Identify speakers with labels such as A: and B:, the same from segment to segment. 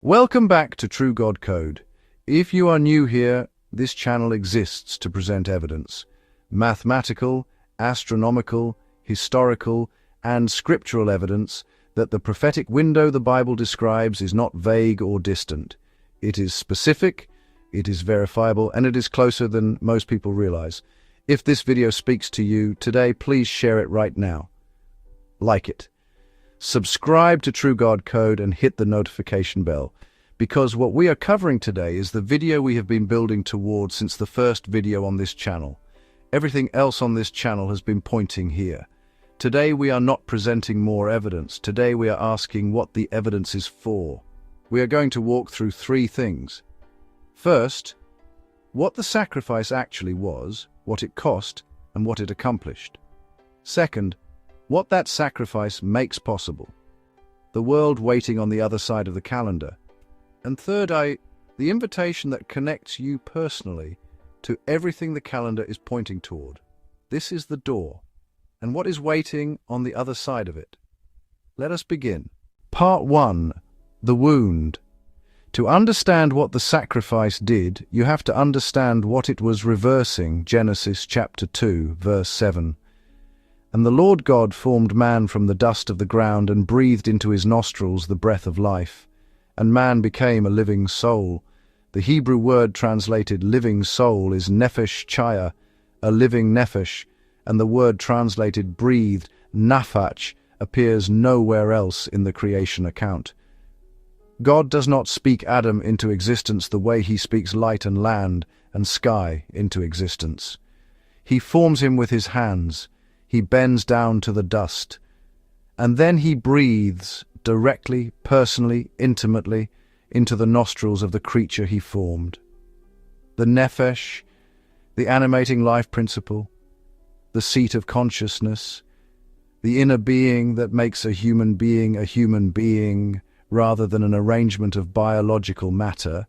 A: Welcome back to True God Code. If you are new here, this channel exists to present evidence, mathematical, astronomical, historical, and scriptural evidence that the prophetic window the Bible describes is not vague or distant. It is specific, it is verifiable, and it is closer than most people realize. If this video speaks to you today, please share it right now. Like it. Subscribe to True God Code and hit the notification bell, because what we are covering today is the video we have been building towards since the first video on this channel. Everything else on this channel has been pointing here. Today we are not presenting more evidence. Today we are asking what the evidence is for. We are going to walk through three things. First, what the sacrifice actually was, what it cost, and what it accomplished. Second, what that sacrifice makes possible. The world waiting on the other side of the calendar. And third, the invitation that connects you personally to everything the calendar is pointing toward. This is the door, and what is waiting on the other side of it. Let us begin. Part 1. The wound. To understand what the sacrifice did, you have to understand what it was reversing. Genesis chapter 2, verse 7. And the Lord God formed man from the dust of the ground and breathed into his nostrils the breath of life. And man became a living soul. The Hebrew word translated living soul is nephesh chaya, a living nephesh, and the word translated breathed, nephesh, appears nowhere else in the creation account. God does not speak Adam into existence the way he speaks light and land and sky into existence. He forms him with his hands. He bends down to the dust, and then he breathes directly, personally, intimately into the nostrils of the creature he formed. The nephesh, the animating life principle, the seat of consciousness, the inner being that makes a human being rather than an arrangement of biological matter,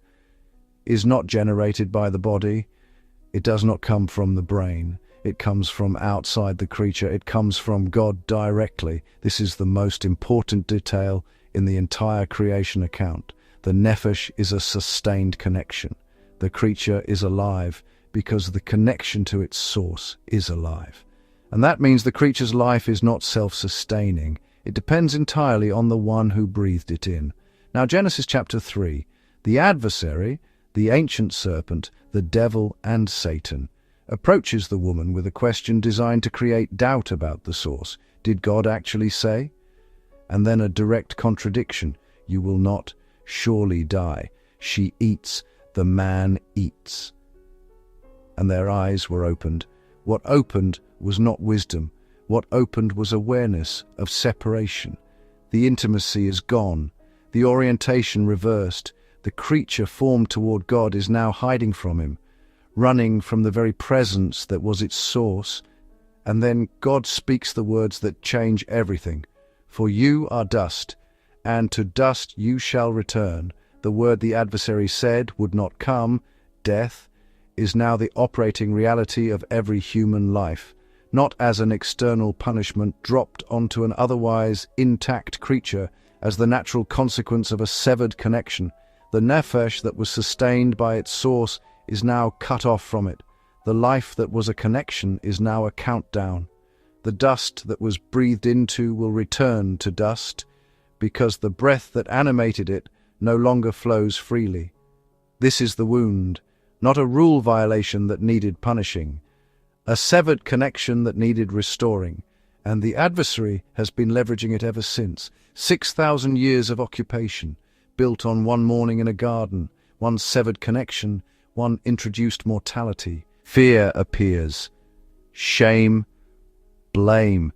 A: is not generated by the body. It does not come from the brain. It comes from outside the creature. It comes from God directly. This is the most important detail in the entire creation account. The nephesh is a sustained connection. The creature is alive because the connection to its source is alive. And that means the creature's life is not self-sustaining. It depends entirely on the one who breathed it in. Now, Genesis chapter 3, the adversary, the ancient serpent, the devil and Satan, approaches the woman with a question designed to create doubt about the source. Did God actually say? And then a direct contradiction. You will not surely die. She eats, the man eats. And their eyes were opened. What opened was not wisdom. What opened was awareness of separation. The intimacy is gone. The orientation reversed. The creature formed toward God is now hiding from him, running from the very presence that was its source. And then God speaks the words that change everything. For you are dust, and to dust you shall return. The word the adversary said would not come, death, is now the operating reality of every human life, not as an external punishment dropped onto an otherwise intact creature as the natural consequence of a severed connection. The nephesh that was sustained by its source is now cut off from it. The life that was a connection is now a countdown. The dust that was breathed into will return to dust, because the breath that animated it no longer flows freely. This is the wound, not a rule violation that needed punishing, a severed connection that needed restoring, and the adversary has been leveraging it ever since. 6,000 years of occupation, built on one morning in a garden, one severed connection, one introduced mortality. Fear appears. Shame, blame.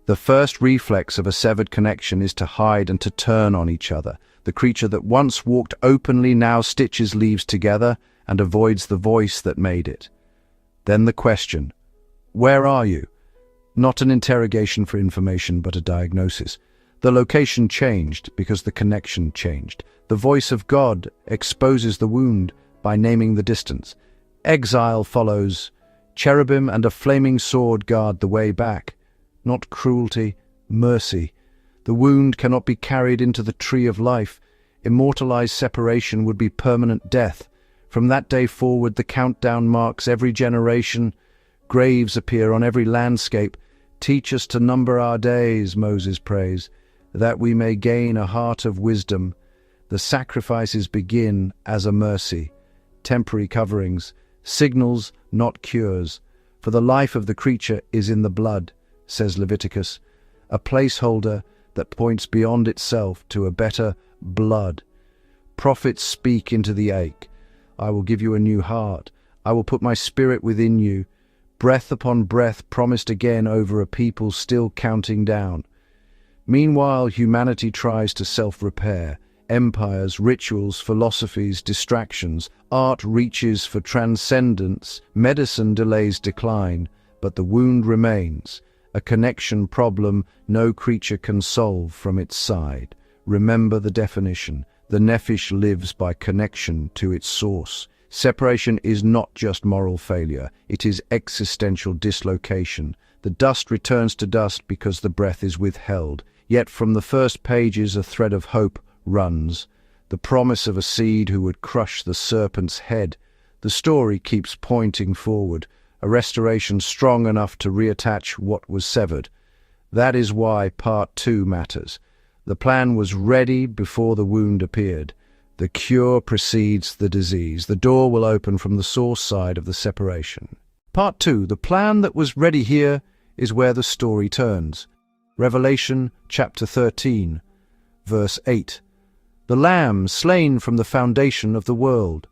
A: The first reflex of a severed connection is to hide and to turn on each other. The creature that once walked openly now stitches leaves together and avoids the voice that made it. Then the question, where are you? Not an interrogation for information, but a diagnosis. The location changed because the connection changed. The voice of God exposes the wound by naming the distance. Exile follows. Cherubim and a flaming sword guard the way back. Not cruelty, mercy. The wound cannot be carried into the tree of life. Immortalized separation would be permanent death. From that day forward, the countdown marks every generation. Graves appear on every landscape. Teach us to number our days, Moses prays, that we may gain a heart of wisdom. The sacrifices begin as a mercy, temporary coverings, signals, not cures. For the life of the creature is in the blood, says Leviticus, a placeholder that points beyond itself to a better blood. Prophets speak into the ache. I will give you a new heart. I will put my spirit within you. Breath upon breath promised again over a people still counting down. Meanwhile, humanity tries to self-repair. Empires, rituals, philosophies, distractions. Art reaches for transcendence. Medicine delays decline, but the wound remains. A connection problem no creature can solve from its side. Remember the definition. The nephesh lives by connection to its source. Separation is not just moral failure, it is existential dislocation. The dust returns to dust because the breath is withheld. Yet from the first pages a thread of hope runs. The promise of a seed who would crush the serpent's head. The story keeps pointing forward, a restoration strong enough to reattach what was severed. That is why Part 2 matters. The plan was ready before the wound appeared. The cure precedes the disease. The door will open from the source side of the separation. Part 2, the plan that was ready here is where the story turns. Revelation chapter 13, verse 8. The Lamb slain from the foundation of the world.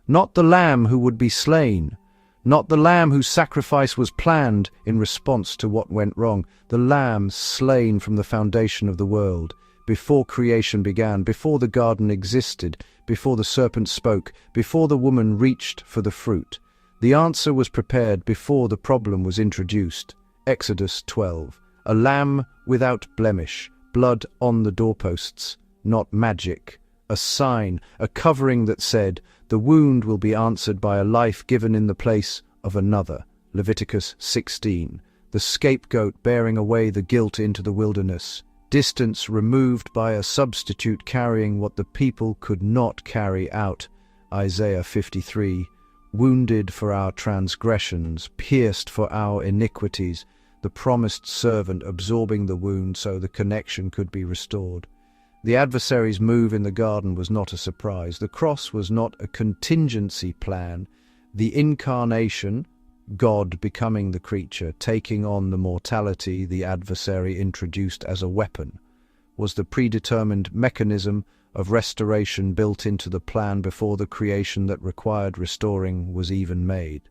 A: Not the Lamb who would be slain. Not the Lamb whose sacrifice was planned in response to what went wrong. The Lamb slain from the foundation of the world. Before creation began, before the garden existed, before the serpent spoke, before the woman reached for the fruit. The answer was prepared before the problem was introduced. Exodus 12. A lamb without blemish, blood on the doorposts, not magic. A sign, a covering that said, the wound will be answered by a life given in the place of another. Leviticus 16. The scapegoat bearing away the guilt into the wilderness. Distance removed by a substitute carrying what the people could not carry out. Isaiah 53. Wounded for our transgressions, pierced for our iniquities. The promised servant absorbing the wound so the connection could be restored. The adversary's move in the garden was not a surprise. The cross was not a contingency plan. The incarnation, God becoming the creature, taking on the mortality the adversary introduced as a weapon, was the predetermined mechanism of restoration built into the plan before the creation that required restoring was even made.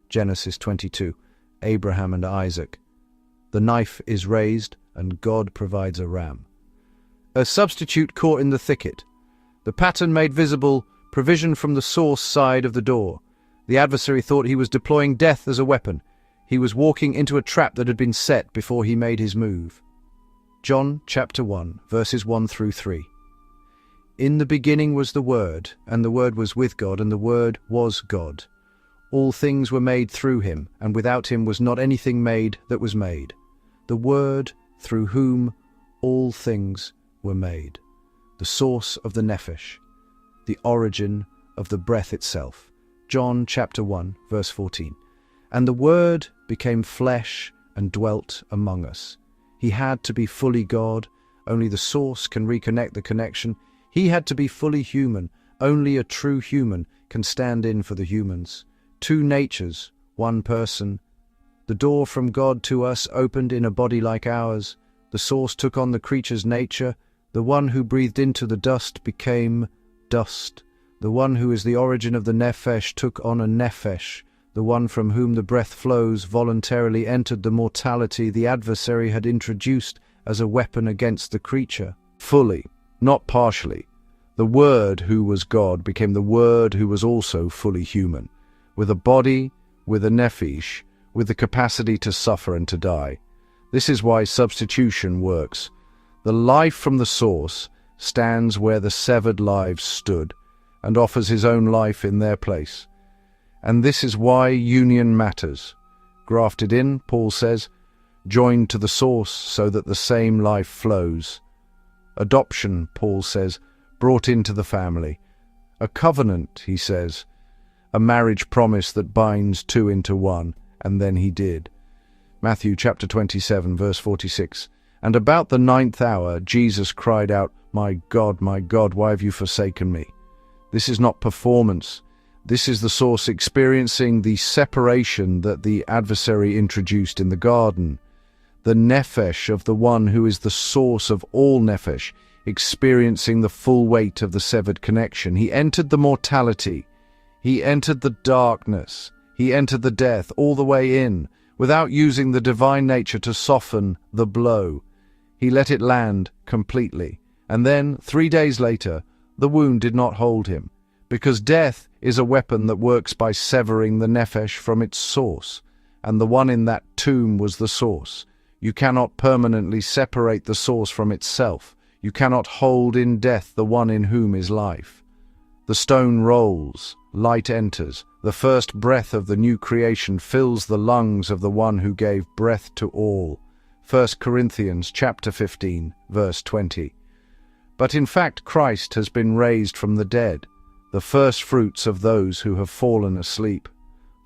A: Genesis 22, Abraham and Isaac. The knife is raised and God provides a ram. A substitute caught in the thicket. The pattern made visible, provision from the source side of the door. The adversary thought he was deploying death as a weapon. He was walking into a trap that had been set before he made his move. John chapter 1, verses 1 through 3. In the beginning was the Word, and the Word was with God, and the Word was God. All things were made through him, and without him was not anything made that was made. The Word, through whom all things were made. The source of the nephesh, the origin of the breath itself. John chapter 1, verse 14. And the Word became flesh and dwelt among us. He had to be fully God. Only the source can reconnect the connection. He had to be fully human. Only a true human can stand in for the humans. Two natures, one person. The door from God to us opened in a body like ours. The source took on the creature's nature. The one who breathed into the dust became dust. The one who is the origin of the nephesh took on a nephesh. The one from whom the breath flows voluntarily entered the mortality the adversary had introduced as a weapon against the creature. Fully, not partially. The Word who was God became the Word who was also fully human, with a body, with a nephesh, with the capacity to suffer and to die. This is why substitution works. The life from the source stands where the severed lives stood and offers his own life in their place. And this is why union matters. Grafted in, Paul says, joined to the source so that the same life flows. Adoption, Paul says, brought into the family. A covenant, he says, a marriage promise that binds two into one, and then he did. Matthew chapter 27, verse 46. And about the 9th hour, Jesus cried out, my God, why have you forsaken me? This is not performance. This is the source experiencing the separation that the adversary introduced in the garden. The nephesh of the one who is the source of all nephesh, experiencing the full weight of the severed connection. He entered the mortality. He entered the darkness. He entered the death all the way in, without using the divine nature to soften the blow. He let it land completely. And then, 3 days later, the wound did not hold him, because death is a weapon that works by severing the nephesh from its source, and the one in that tomb was the source. You cannot permanently separate the source from itself. You cannot hold in death the one in whom is life. The stone rolls, light enters. The first breath of the new creation fills the lungs of the one who gave breath to all. 1 Corinthians chapter 15, verse 20. But in fact, Christ has been raised from the dead, the first fruits of those who have fallen asleep.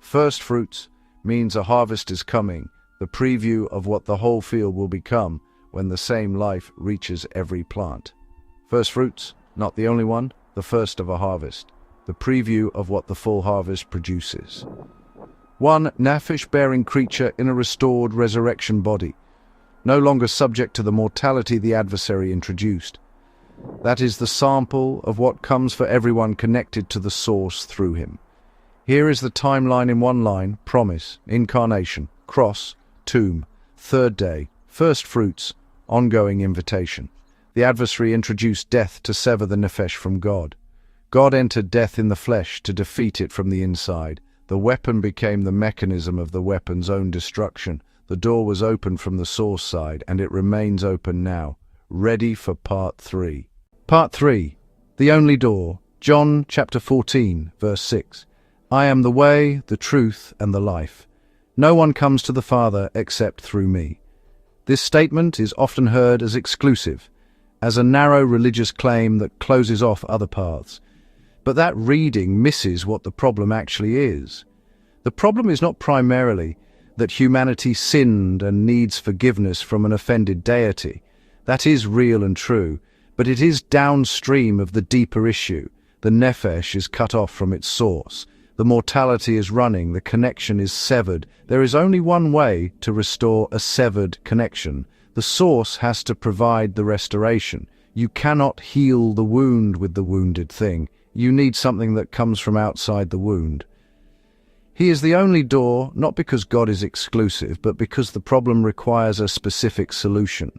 A: First fruits means a harvest is coming, the preview of what the whole field will become when the same life reaches every plant. First fruits, not the only one, the first of a harvest, the preview of what the full harvest produces. One nephesh-bearing creature in a restored resurrection body, no longer subject to the mortality the adversary introduced. That is the sample of what comes for everyone connected to the source through him. Here is the timeline in one line: promise, incarnation, cross, tomb, 3rd day, first fruits, ongoing invitation. The adversary introduced death to sever the nephesh from God. God entered death in the flesh to defeat it from the inside. The weapon became the mechanism of the weapon's own destruction. The door was open from the source side, and it remains open now, ready for part 3. Part 3, the only door, John chapter 14, verse 6. I am the way, the truth, and the life. No one comes to the Father except through me. This statement is often heard as exclusive, as a narrow religious claim that closes off other paths. But that reading misses what the problem actually is. The problem is not primarily that humanity sinned and needs forgiveness from an offended deity. That is real and true. But it is downstream of the deeper issue. The nephesh is cut off from its source. The mortality is running. The connection is severed. There is only one way to restore a severed connection. The source has to provide the restoration. You cannot heal the wound with the wounded thing. You need something that comes from outside the wound. He is the only door, not because God is exclusive, but because the problem requires a specific solution.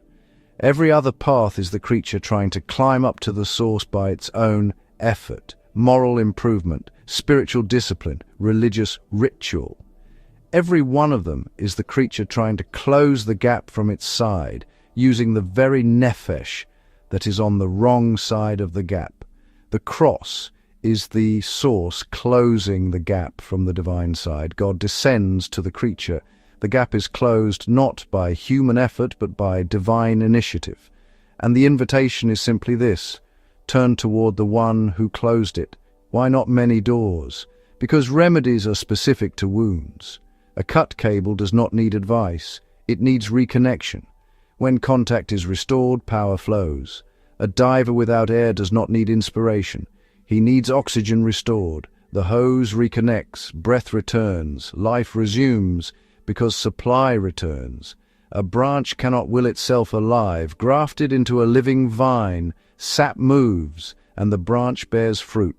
A: Every other path is the creature trying to climb up to the source by its own effort, moral improvement, spiritual discipline, religious ritual. Every one of them is the creature trying to close the gap from its side, using the very nephesh that is on the wrong side of the gap. The cross is the source closing the gap from the divine side. God descends to the creature. The gap is closed not by human effort, but by divine initiative. And the invitation is simply this: turn toward the one who closed it. Why not many doors? Because remedies are specific to wounds. A cut cable does not need advice. It needs reconnection. When contact is restored, power flows. A diver without air does not need inspiration. He needs oxygen restored. The hose reconnects, breath returns, life resumes, because supply returns. A branch cannot will itself alive. Grafted into a living vine, sap moves, and the branch bears fruit.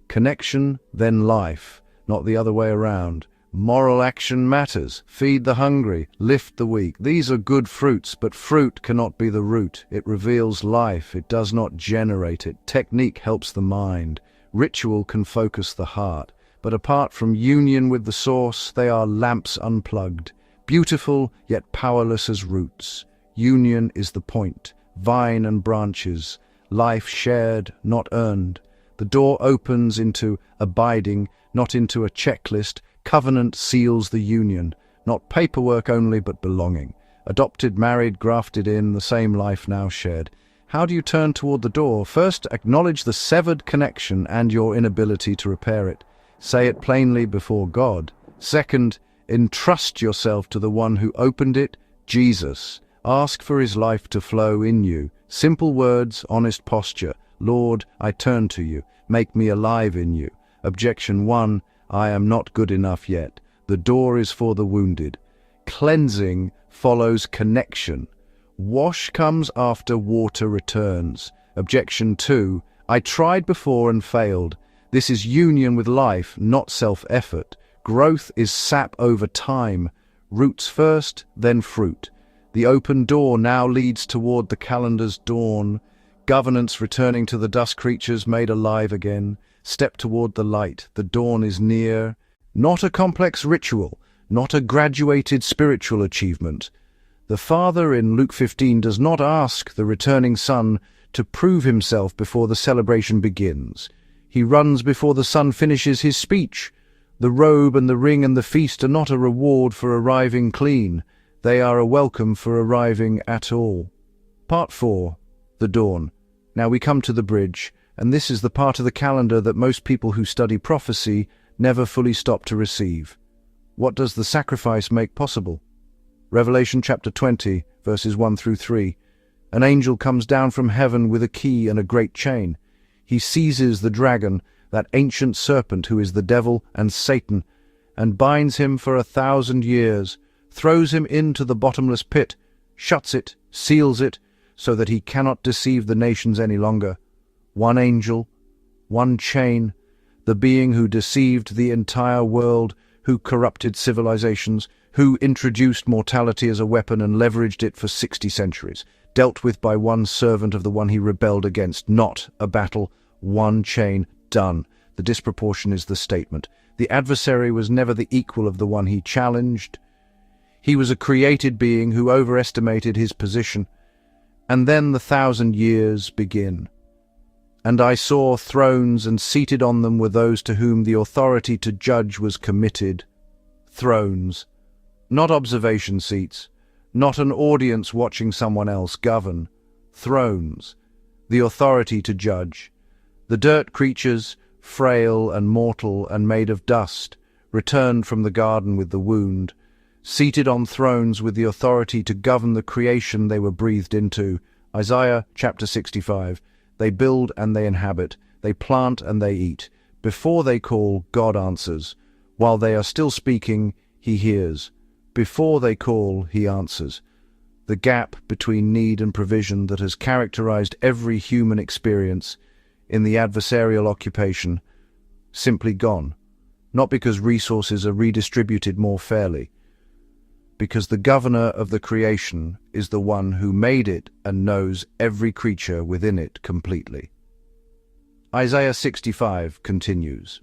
A: Connection, then life, not the other way around. Moral action matters. Feed the hungry, lift the weak. These are good fruits, but fruit cannot be the root. It reveals life, it does not generate it. Technique helps the mind. Ritual can focus the heart. But apart from union with the source, they are lamps unplugged, beautiful yet powerless as roots. Union is the point, vine and branches, life shared, not earned. The door opens into abiding, not into a checklist. Covenant seals the union, not paperwork only but belonging. Adopted, married, grafted in, the same life now shared. How do you turn toward the door? First, acknowledge the severed connection and your inability to repair it. Say it plainly before God. Second, entrust yourself to the one who opened it, Jesus. Ask for his life to flow in you. Simple words, honest posture. Lord, I turn to you. Make me alive in you. Objection 1, I am not good enough yet. The door is for the wounded. Cleansing follows connection. Wash comes after water returns. Objection 2, I tried before and failed. This is union with life, not self-effort. Growth is sap over time. Roots first, then fruit. The open door now leads toward the calendar's dawn. Governance returning to the dust creatures made alive again. Step toward the light. The dawn is near. Not a complex ritual, not a graduated spiritual achievement. The Father in Luke 15 does not ask the returning Son to prove himself before the celebration begins. He runs before the Son finishes his speech. The robe and the ring and the feast are not a reward for arriving clean. They are a welcome for arriving at all. Part 4. The Dawn. Now we come to the bridge, and this is the part of the calendar that most people who study prophecy never fully stop to receive. What does the sacrifice make possible? Revelation chapter 20, verses 1 through 3. An angel comes down from heaven with a key and a great chain. He seizes the dragon, that ancient serpent who is the devil and Satan, and binds him for 1,000 years, throws him into the bottomless pit, shuts it, seals it, so that he cannot deceive the nations any longer. One angel, one chain, the being who deceived the entire world, who corrupted civilizations, who introduced mortality as a weapon and leveraged it for 60 centuries, dealt with by one servant of the one he rebelled against, not a battle, one chain, done. The disproportion is the statement. The adversary was never the equal of the one he challenged. He was a created being who overestimated his position. And then the 1,000 years begin. And I saw thrones, and seated on them were those to whom the authority to judge was committed. Thrones. Not observation seats, not an audience watching someone else govern. Thrones. The authority to judge. The dirt creatures, frail and mortal and made of dust, returned from the garden with the wound, seated on thrones with the authority to govern the creation they were breathed into. Isaiah chapter 65. They build and they inhabit, they plant and they eat. Before they call, God answers. While they are still speaking, he hears. Before they call, he answers. The gap between need and provision that has characterized every human experience in the adversarial occupation, simply gone. Not because resources are redistributed more fairly, because the governor of the creation is the one who made it and knows every creature within it completely. Isaiah 65 continues,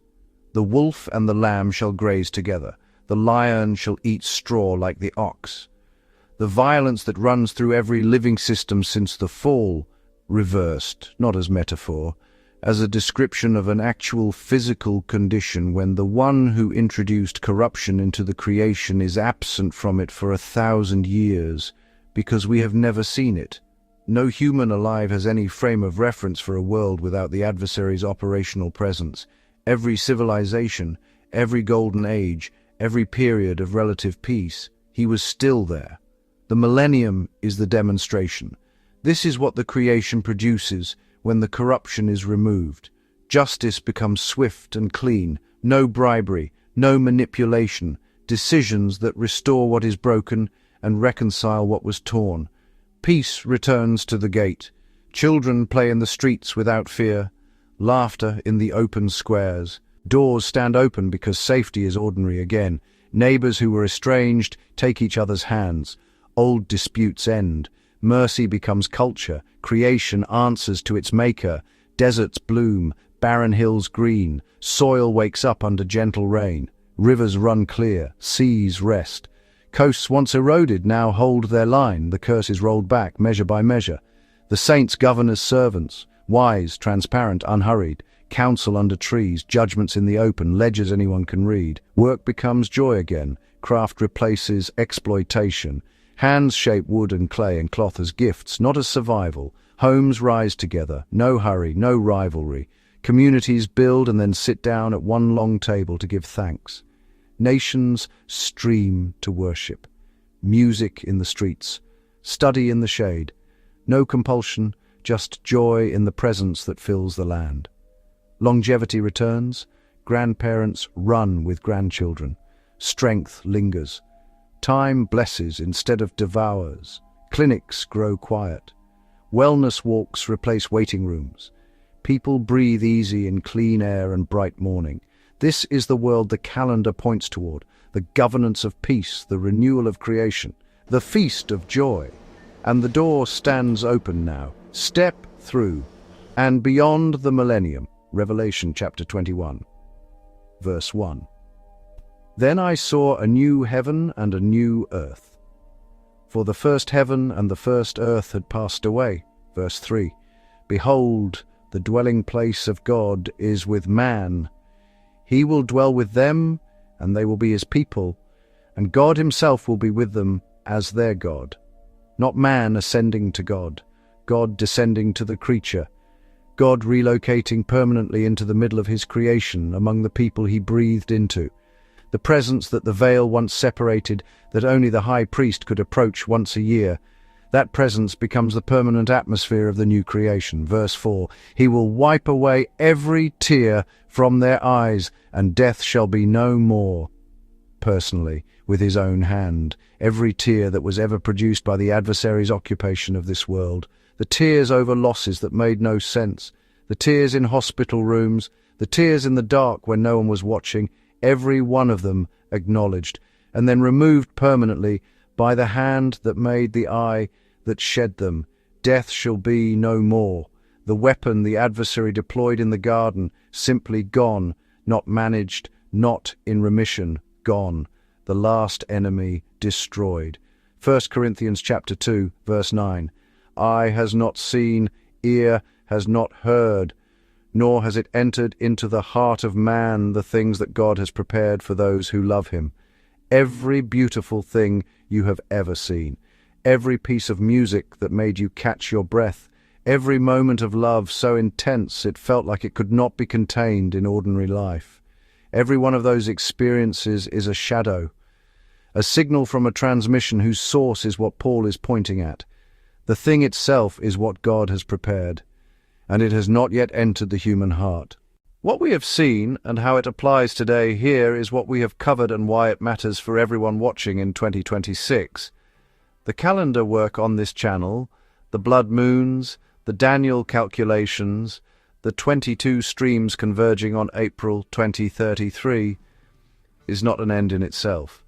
A: The wolf and the lamb shall graze together, the lion shall eat straw like the ox. The violence that runs through every living system since the fall, reversed, not as metaphor, as a description of an actual physical condition when the one who introduced corruption into the creation is absent from it for 1,000 years, because we have never seen it. No human alive has any frame of reference for a world without the adversary's operational presence. Every civilization, every golden age, every period of relative peace, he was still there. The millennium is the demonstration. This is what the creation produces when the corruption is removed. Justice becomes swift and clean, no bribery, no manipulation, decisions that restore what is broken and reconcile what was torn. Peace returns to the gate. Children play in the streets without fear, laughter in the open squares. Doors stand open because safety is ordinary again. Neighbors who were estranged take each other's hands. Old disputes end. Mercy becomes culture. Creation answers to its maker. Deserts bloom, barren hills green. Soil wakes up under gentle rain. Rivers run clear, seas rest. Coasts once eroded now hold their line. The curse is rolled back, measure by measure. The saints govern as servants, wise, transparent, unhurried. Counsel under trees, judgments in the open, ledgers anyone can read. Work becomes joy again. Craft replaces exploitation. Hands shape wood and clay and cloth as gifts, not as survival. Homes rise together, no hurry, no rivalry. Communities build and then sit down at one long table to give thanks. Nations stream to worship. Music in the streets, study in the shade. No compulsion, just joy in the presence that fills the land. Longevity returns, grandparents run with grandchildren. Strength lingers. Time blesses instead of devours. Clinics grow quiet. Wellness walks replace waiting rooms. People breathe easy in clean air and bright morning. This is the world the calendar points toward, the governance of peace, the renewal of creation, the feast of joy. And the door stands open now. Step through, and beyond the millennium. Revelation chapter 21, verse 1. Then I saw a new heaven and a new earth. For the first heaven and the first earth had passed away. Verse 3. Behold, the dwelling place of God is with man. He will dwell with them, and they will be his people, and God himself will be with them as their God. Not man ascending to God, God descending to the creature, God relocating permanently into the middle of his creation among the people he breathed into. The presence that the veil once separated, that only the high priest could approach once a year, that presence becomes the permanent atmosphere of the new creation. Verse 4, he will wipe away every tear from their eyes, and death shall be no more. Personally, with his own hand, every tear that was ever produced by the adversary's occupation of this world, the tears over losses that made no sense, the tears in hospital rooms, the tears in the dark when no one was watching, every one of them acknowledged, and then removed permanently by the hand that made the eye that shed them. Death shall be no more. The weapon the adversary deployed in the garden, simply gone, not managed, not in remission, gone. The last enemy destroyed. 1 Corinthians chapter 2, verse 9. Eye has not seen, ear has not heard, nor has it entered into the heart of man the things that God has prepared for those who love him. Every beautiful thing you have ever seen, every piece of music that made you catch your breath, every moment of love so intense it felt like it could not be contained in ordinary life. Every one of those experiences is a shadow, a signal from a transmission whose source is what Paul is pointing at. The thing itself is what God has prepared, and it has not yet entered the human heart. What we have seen and how it applies today here is what we have covered and why it matters for everyone watching in 2026. The calendar work on this channel, the blood moons, the Daniel calculations, the 22 streams converging on April 2033, is not an end in itself.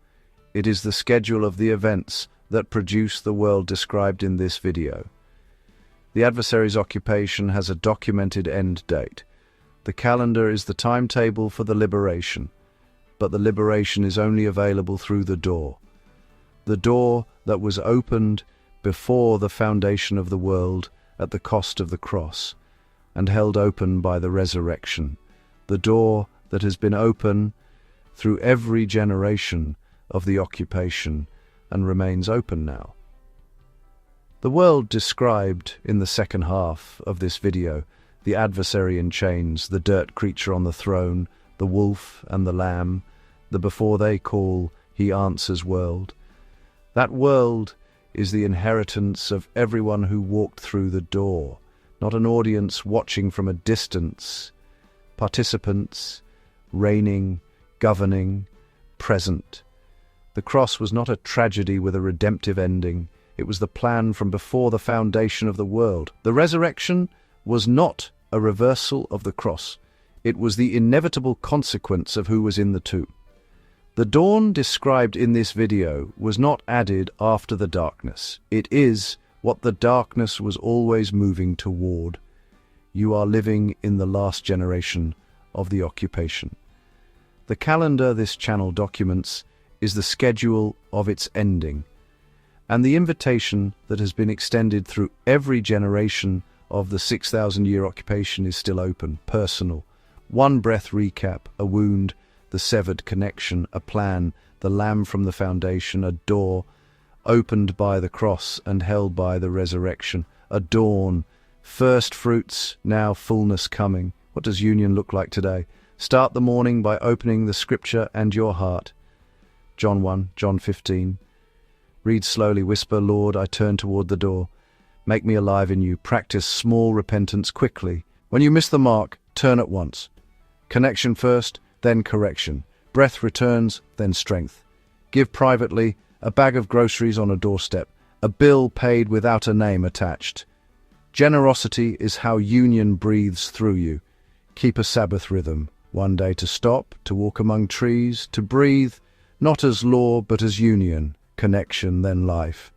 A: It is the schedule of the events that produce the world described in this video. The adversary's occupation has a documented end date. The calendar is the timetable for the liberation, but the liberation is only available through the door that was opened before the foundation of the world at the cost of the cross, and held open by the resurrection, the door that has been open through every generation of the occupation and remains open now. The world described in the second half of this video, the adversary in chains, the dirt creature on the throne, the wolf and the lamb, the before they call, he answers world. That world is the inheritance of everyone who walked through the door, not an audience watching from a distance, participants, reigning, governing, present. The cross was not a tragedy with a redemptive ending. It was the plan from before the foundation of the world. The resurrection was not a reversal of the cross. It was the inevitable consequence of who was in the tomb. The dawn described in this video was not added after the darkness. It is what the darkness was always moving toward. You are living in the last generation of the occupation. The calendar this channel documents is the schedule of its ending, and the invitation that has been extended through every generation of the 6,000-year occupation is still open, personal. One breath recap, a wound, the severed connection, a plan, the lamb from the foundation, a door opened by the cross and held by the resurrection, a dawn, First fruits, now fullness coming. What does union look like today? Start the morning by opening the scripture and your heart. John 1, John 15. Read slowly, whisper, Lord, I turn toward the door. Make me alive in you. Practice small repentance quickly. When you miss the mark, turn at once. Connection first, then correction. Breath returns, then strength. Give privately, a bag of groceries on a doorstep, a bill paid without a name attached. Generosity is how union breathes through you. Keep a Sabbath rhythm. One day to stop, to walk among trees, to breathe, not as law but as union, connection then life.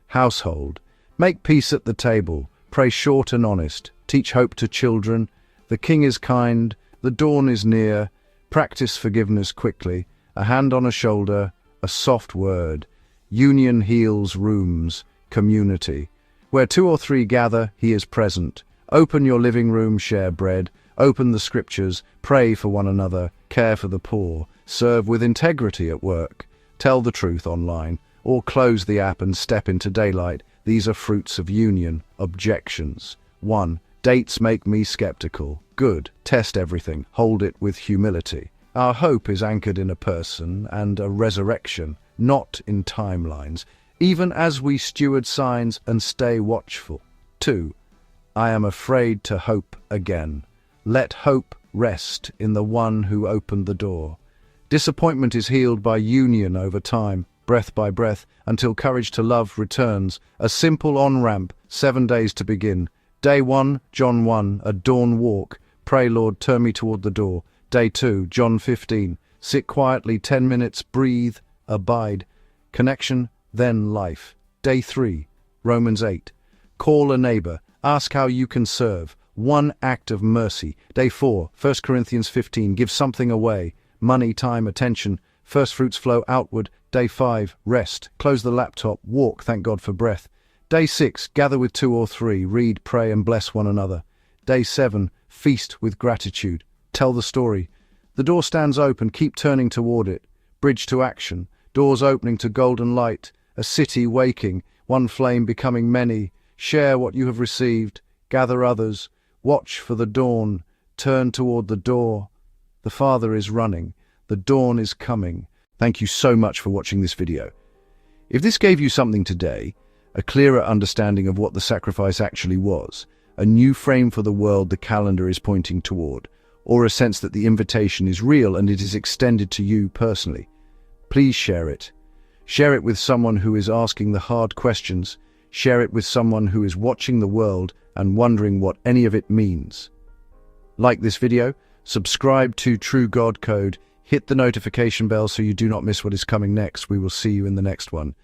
A: Household. Make peace at the table. Pray short and honest. Teach hope to children. The King is kind. The dawn is near. Practice forgiveness quickly. A hand on a shoulder. A soft word. Union heals rooms. Community. Where two or three gather, he is present. Open your living room, share bread. Open the scriptures. Pray for one another. Care for the poor. Serve with integrity at work. Tell the truth online. Or close the app and step into daylight. These are fruits of union. Objections. 1. Dates make me skeptical. Good. Test everything. Hold it with humility. Our hope is anchored in a person and a resurrection, not in timelines, even as we steward signs and stay watchful. 2. I am afraid to hope again. Let hope rest in the one who opened the door. Disappointment is healed by union over time, breath by breath, until courage to love returns. A simple on-ramp, 7 days to begin. Day 1, John 1, a dawn walk. Pray, Lord, turn me toward the door. Day 2, John 15. Sit quietly, 10 minutes, breathe, abide. Connection, then life. Day 3, Romans 8. Call a neighbor. Ask how you can serve. One act of mercy. Day 4, 1 Corinthians 15. Give something away. Money, time, attention. First fruits flow outward. Day 5, rest. Close the laptop. Walk, thank God for breath. Day 6, gather with 2 or 3. Read, pray, and bless one another. Day 7, feast with gratitude. Tell the story. The door stands open. Keep turning toward it. Bridge to action. Doors opening to golden light. A city waking. One flame becoming many. Share what you have received. Gather others. Watch for the dawn. Turn toward the door. The Father is running. The dawn is coming. Thank you so much for watching this video. If this gave you something today, a clearer understanding of what the sacrifice actually was, a new frame for the world the calendar is pointing toward, or a sense that the invitation is real and it is extended to you personally, please share it. Share it with someone who is asking the hard questions. Share it with someone who is watching the world and wondering what any of it means. Like this video, subscribe to True God Code, hit the notification bell so you do not miss what is coming next. We will see you in the next one.